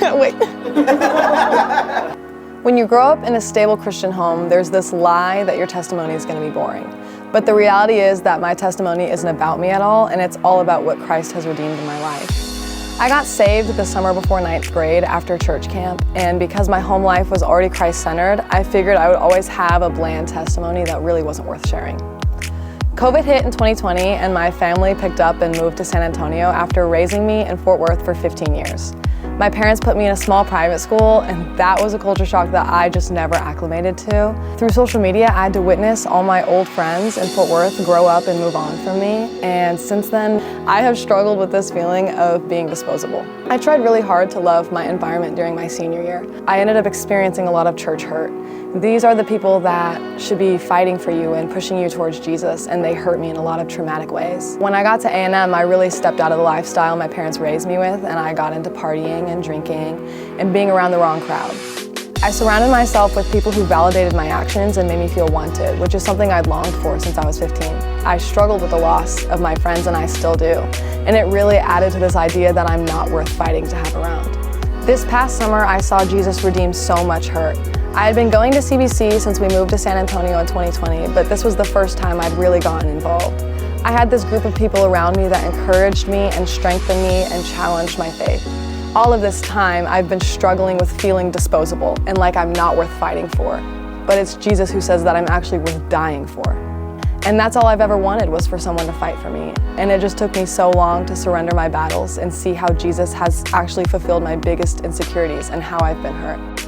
Wait. When you grow up in a stable Christian home, there's this lie that your testimony is going to be boring. But the reality is that my testimony isn't about me at all, and it's all about what Christ has redeemed in my life. I got saved the summer before 9th grade after church camp, and because my home life was already Christ-centered, I figured I would always have a bland testimony that really wasn't worth sharing. COVID hit in 2020, and my family picked up and moved to San Antonio after raising me in Fort Worth for 15 years. My parents put me in a small private school, and that was a culture shock that I just never acclimated to. Through social media, I had to witness all my old friends in Fort Worth grow up and move on from me, and since then, I have struggled with this feeling of being disposable. I tried really hard to love my environment during my senior year. I ended up experiencing a lot of church hurt. These are the people that should be fighting for you and pushing you towards Jesus, and they hurt me in a lot of traumatic ways. When I got to A&M, I really stepped out of the lifestyle my parents raised me with, and I got into partying and drinking and being around the wrong crowd. I surrounded myself with people who validated my actions and made me feel wanted, which is something I'd longed for since I was 15. I struggled with the loss of my friends, and I still do, and it really added to this idea that I'm not worth fighting to have around. This past summer, I saw Jesus redeem so much hurt. I had been going to CBC since we moved to San Antonio in 2020, but this was the first time I'd really gotten involved. I had this group of people around me that encouraged me and strengthened me and challenged my faith. All of this time, I've been struggling with feeling disposable and like I'm not worth fighting for. But it's Jesus who says that I'm actually worth dying for. And that's all I've ever wanted, was for someone to fight for me. And it just took me so long to surrender my battles and see how Jesus has actually fulfilled my biggest insecurities and how I've been hurt.